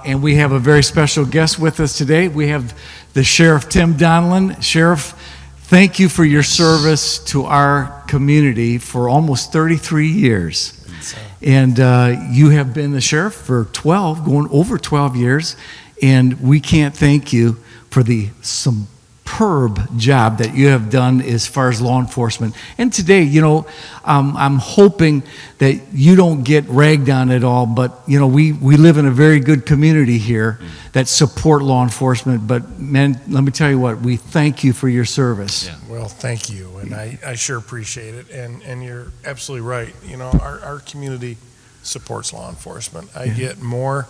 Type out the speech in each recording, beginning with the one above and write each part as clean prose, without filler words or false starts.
and we have a very special guest with us today. We have the Sheriff Tim Donnellon. Sheriff, thank you for your service to our community for almost 33 years. And you have been the sheriff for going over 12 years, and we can't thank you for the superb job that you have done as far as law enforcement. And today, I'm hoping that you don't get ragged on at all, but, we live in a very good community here that support law enforcement. But, man, let me tell you what, we thank you for your service. Yeah. Well, thank you, and I sure appreciate it. And you're absolutely right. Our community supports law enforcement. I get more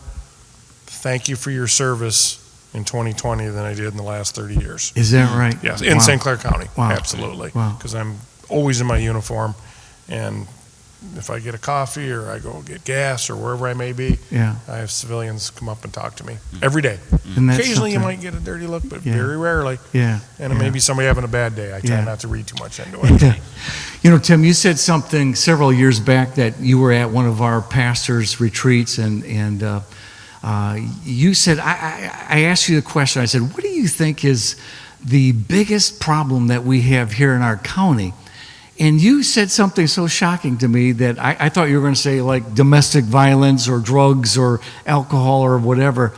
thank you for your service in 2020 than I did in the last 30 years. Is that right? Yes, in St. Clair County. Wow. Absolutely. Wow. Because I'm always in my uniform, and if I get a coffee or I go get gas or wherever I may be, I have civilians come up and talk to me every day. Occasionally you might get a dirty look, but very rarely. And it may be somebody having a bad day. I try not to read too much into it. Tim, you said something several years back that you were at one of our pastors' retreats, and you said, I asked you the question, I said, what do you think is the biggest problem that we have here in our county? And you said something so shocking to me that I thought you were going to say like domestic violence or drugs or alcohol or whatever.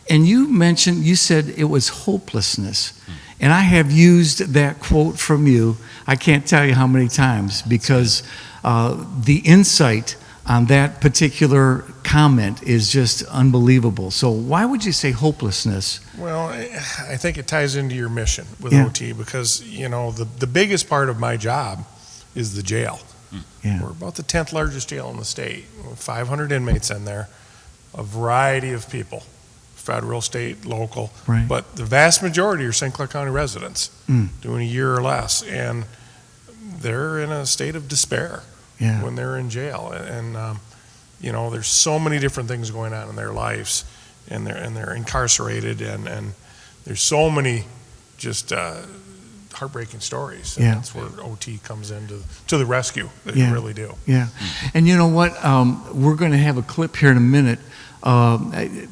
And you said it was hopelessness. And I have used that quote from you, I can't tell you how many times, because the insight on that particular comment is just unbelievable. So why would you say hopelessness? Well, I think it ties into your mission with OT, because, the biggest part of my job is the jail. We're about the 10th largest jail in the state, with 500 inmates in there, a variety of people, federal, state, local, but the vast majority are St. Clair County residents doing a year or less, and they're in a state of despair when they're in jail. And there's so many different things going on in their lives, and they're incarcerated, and there's so many just heartbreaking stories. And that's where OT comes into the rescue. They really do. And you know what? We're going to have a clip here in a minute.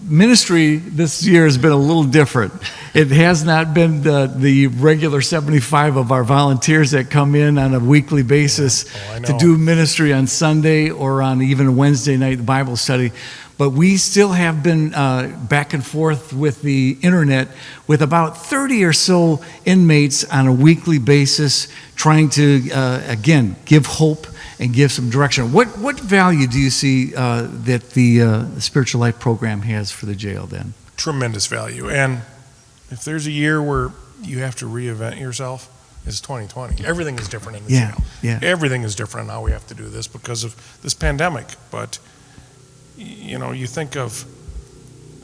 Ministry this year has been a little different. It has not been the regular 75 of our volunteers that come in on a weekly basis to do ministry on Sunday or on even a Wednesday night Bible study. But we still have been back and forth with the internet with about 30 or so inmates on a weekly basis, trying to, again, give hope and give some direction. What value do you see that the Spiritual Life program has for the jail then? Tremendous value. And if there's a year where you have to reinvent yourself, it's 2020. Everything is different in the jail. Everything is different in how we have to do this because of this pandemic. But you think of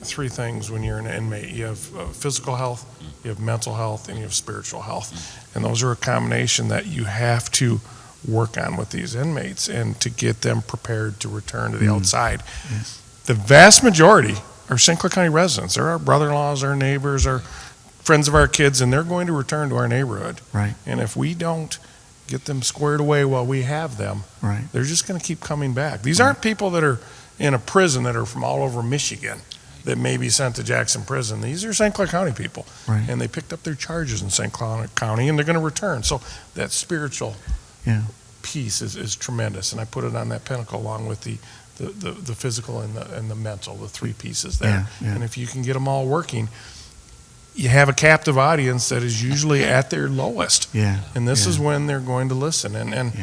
three things when you're an inmate. You have physical health, you have mental health, and you have spiritual health. And those are a combination that you have to work on with these inmates and to get them prepared to return to the outside. The vast majority are St. Clair County residents. They're our brother-in-laws, our neighbors, our friends of our kids, and they're going to return to our neighborhood. And if we don't get them squared away while we have them, they're just going to keep coming back. These aren't people that are in a prison that are from all over Michigan that may be sent to Jackson Prison. These are St. Clair County people, and they picked up their charges in St. Clair County, and they're going to return. So that spiritual piece is tremendous, and I put it on that pinnacle along with the physical and the mental, the three pieces there. And if you can get them all working, you have a captive audience that is usually at their lowest. And this is when they're going to listen. And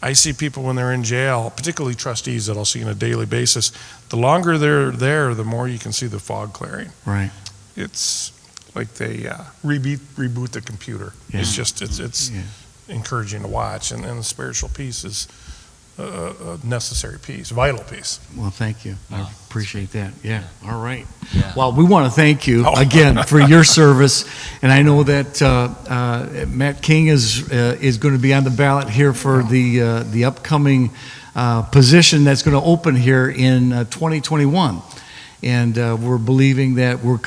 I see people when they're in jail, particularly trustees that I'll see on a daily basis, the longer they're there, the more you can see the fog clearing. It's like they reboot the computer. It's encouraging to watch, and the spiritual piece is a necessary piece, vital piece. Well, thank you. I appreciate that. All right. Well, we want to thank you again for your service, and I know that Matt King is going to be on the ballot here for the upcoming position that's going to open here in 2021, and we're believing that we're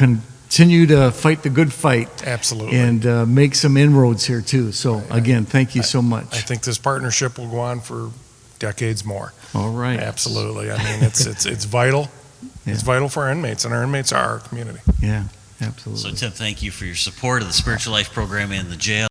continue to fight the good fight. Absolutely. And make some inroads here too. So again, thank you so much. I think this partnership will go on for decades more. All right. Absolutely. I mean, it's vital It's vital for our inmates, and our inmates are our community. Yeah, absolutely. So Tim, thank you for your support of the Spiritual Life Program and the jail.